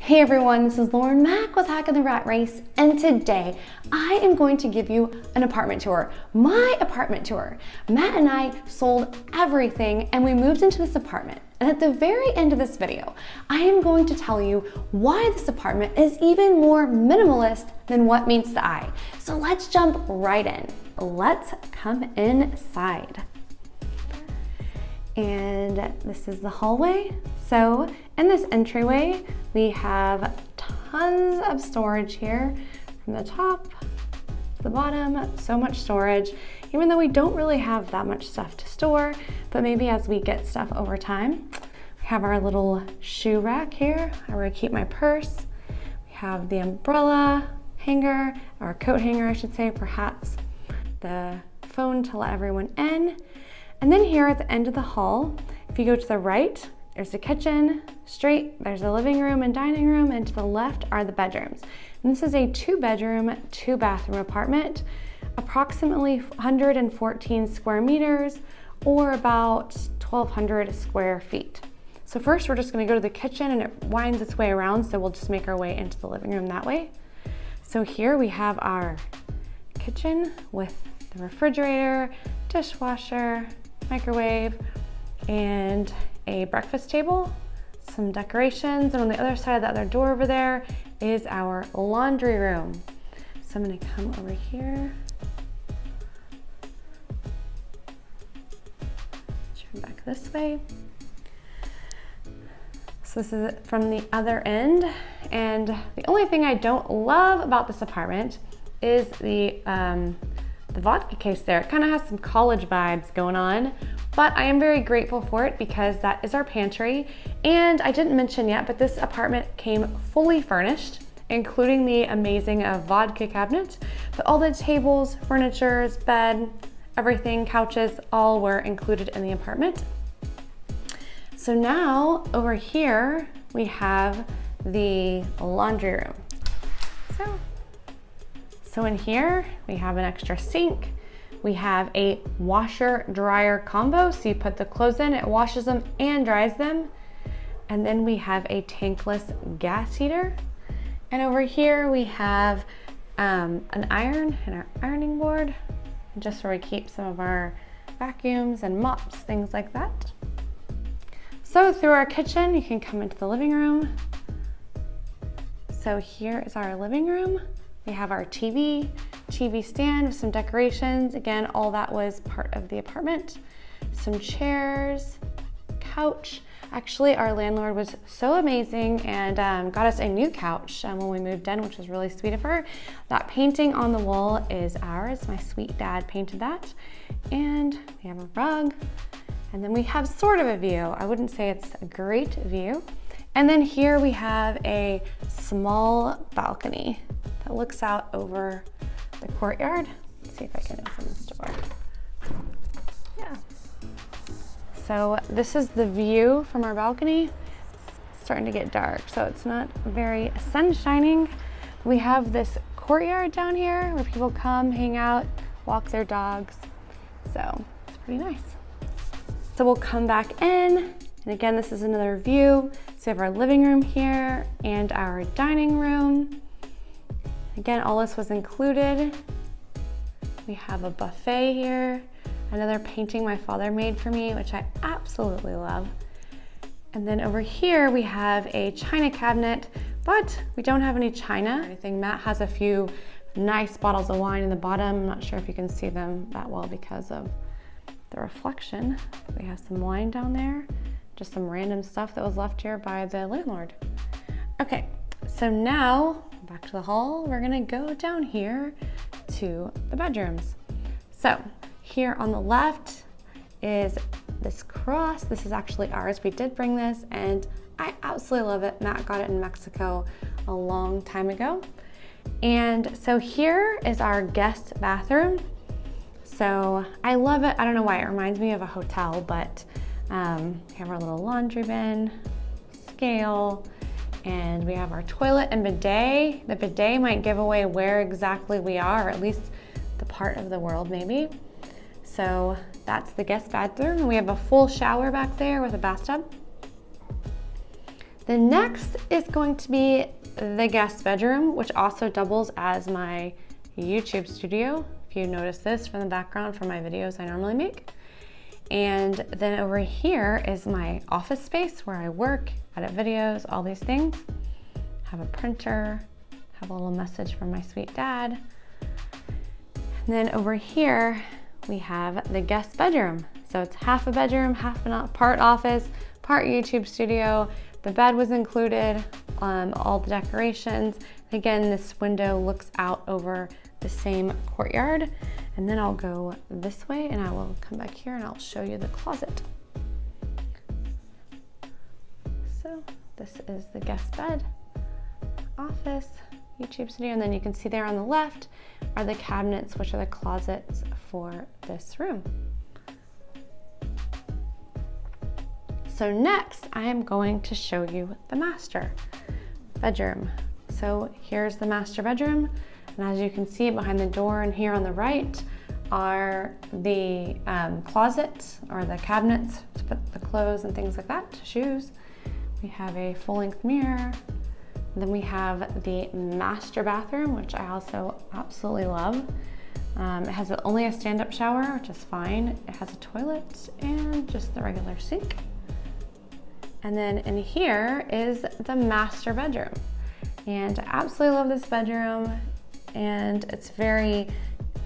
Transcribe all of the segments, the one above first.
Hey everyone, this is Lauren Mack with Hack in the Rat Race, and today I am going to give you an apartment tour, my apartment tour. Matt and I sold everything and we moved into this apartment. And at the very end of this video, I am going to tell you why this apartment is even more minimalist than what meets the eye. So let's jump right in. Let's come inside. And this is the hallway. So in this entryway, we have tons of storage here from the top to the bottom, so much storage, even though we don't really have that much stuff to store, but maybe as we get stuff over time. We have our little shoe rack here, where I keep my purse. We have the umbrella hanger, or coat hanger, I should say, perhaps the phone to let everyone in. And then here at the end of the hall, if you go to the right, there's the kitchen, straight, there's a living room and dining room, and to the left are the bedrooms. And this is a 2-bedroom, 2-bathroom apartment, approximately 114 square meters, or about 1,200 square feet. So first we're just gonna go to the kitchen, and it winds its way around, so we'll just make our way into the living room that way. So here we have our kitchen with the refrigerator, dishwasher, microwave, and a breakfast table, some decorations, and on the other side of that other door over there is our laundry room. So I'm gonna come over here, turn back this way. So this is it from the other end, and the only thing I don't love about this apartment is the vodka case there. It kind of has some college vibes going on, but I am very grateful for it because that is our pantry. And I didn't mention yet, but this apartment came fully furnished, including the amazing vodka cabinet, but all the tables, furnitures, bed, everything, couches, all were included in the apartment. So now over here, we have the laundry room. So in here, we have an extra sink. We have a washer dryer combo. So you put the clothes in, it washes them and dries them. And then we have a tankless gas heater. And over here we have an iron and our ironing board, just where we keep some of our vacuums and mops, things like that. So through our kitchen, you can come into the living room. So here is our living room. We have our TV stand with some decorations. Again, all that was part of the apartment. Some chairs, couch. Actually, our landlord was so amazing and got us a new couch when we moved in, which was really sweet of her. That painting on the wall is ours. My sweet dad painted that. And we have a rug. And then we have sort of a view. I wouldn't say it's a great view. And then here we have a small balcony that looks out over the courtyard. Let's see if I can open this door. Yeah. So this is the view from our balcony. It's starting to get dark, so it's not very sun shining. We have this courtyard down here where people come, hang out, walk their dogs. So it's pretty nice. So we'll come back in, and again, this is another view. So we have our living room here and our dining room. Again, all this was included. We have a buffet here, another painting my father made for me, which I absolutely love. And then over here, we have a china cabinet, but we don't have any china or anything. Matt has a few nice bottles of wine in the bottom. I'm not sure if you can see them that well because of the reflection. We have some wine down there, just some random stuff that was left here by the landlord. Okay, so now back to the hall. We're gonna go down here to the bedrooms. So here on the left is this cross. This is actually ours. We did bring this and I absolutely love it. Matt got it in Mexico a long time ago. And so here is our guest bathroom. So I love it. I don't know why, it reminds me of a hotel, but we have our little laundry bin, scale, and we have our toilet and bidet. The bidet might give away where exactly we are, or at least the part of the world maybe. So that's the guest bathroom. We have a full shower back there with a bathtub. The next is going to be the guest bedroom, which also doubles as my YouTube studio. If you notice this from the background for my videos I normally make. And then over here is my office space where I work, edit videos, all these things. Have a printer, have a little message from my sweet dad. And then over here, we have the guest bedroom. So it's half a bedroom, part office, part YouTube studio. The bed was included, all the decorations. Again, this window looks out over the same courtyard. And then I'll go this way and I will come back here and I'll show you the closet. So this is the guest bed, office, YouTube studio, and then you can see there on the left are the cabinets, which are the closets for this room. So next, I am going to show you the master bedroom. So here's the master bedroom. And as you can see behind the door and here on the right are the closets or the cabinets to put the clothes and things like that, shoes. We have a full-length mirror. Then we have the master bathroom, which I also absolutely love. It has only a stand-up shower, which is fine. It has a toilet and just the regular sink. And then in here is the master bedroom. And I absolutely love this bedroom. And it's very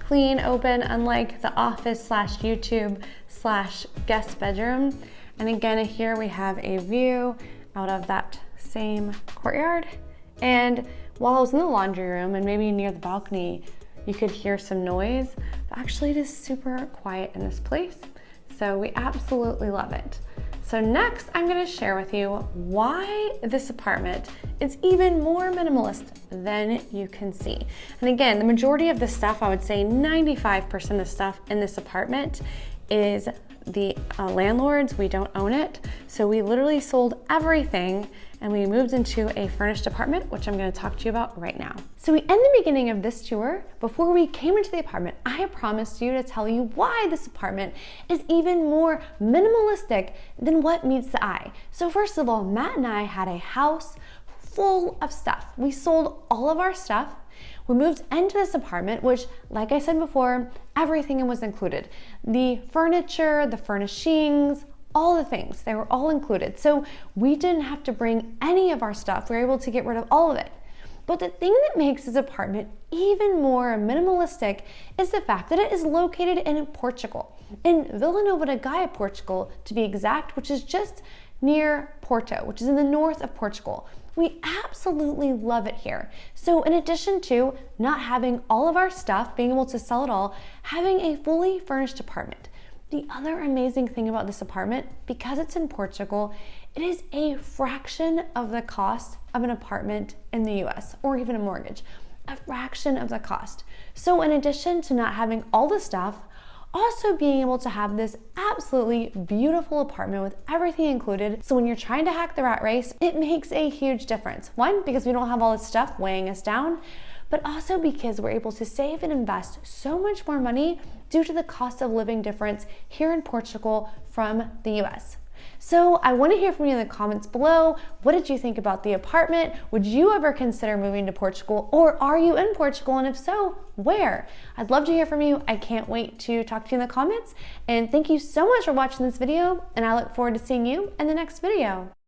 clean, open, unlike the office / YouTube / guest bedroom. And again, here we have a view out of that same courtyard. And while I was in the laundry room and maybe near the balcony, you could hear some noise, but actually it is super quiet in this place. So we absolutely love it. So next, I'm gonna share with you why this apartment is even more minimalist than you can see. And again, the majority of the stuff, I would say 95% of the stuff in this apartment is the landlord's. We don't own it. So we literally sold everything and we moved into a furnished apartment, which I'm gonna talk to you about right now. So in the beginning of this tour, before we came into the apartment, I promised you to tell you why this apartment is even more minimalistic than what meets the eye. So first of all, Matt and I had a house full of stuff. We sold all of our stuff. We moved into this apartment, which, like I said before, everything was included. The furniture, the furnishings, all the things, they were all included. So we didn't have to bring any of our stuff. We were able to get rid of all of it. But the thing that makes this apartment even more minimalistic is the fact that it is located in Portugal, in Vila Nova de Gaia, Portugal, to be exact, which is just near Porto, which is in the north of Portugal. We absolutely love it here. So in addition to not having all of our stuff, being able to sell it all, having a fully furnished apartment. The other amazing thing about this apartment, because it's in Portugal, it is a fraction of the cost of an apartment in the US or even a mortgage, a fraction of the cost. So in addition to not having all the stuff, also being able to have this absolutely beautiful apartment with everything included. So when you're trying to hack the rat race, it makes a huge difference. One, because we don't have all this stuff weighing us down, but also because we're able to save and invest so much more money due to the cost of living difference here in Portugal from the US. So I want to hear from you in the comments below. What did you think about the apartment? Would you ever consider moving to Portugal, or are you in Portugal? And if so, where? I'd love to hear from you. I can't wait to talk to you in the comments. And thank you so much for watching this video, and I look forward to seeing you in the next video.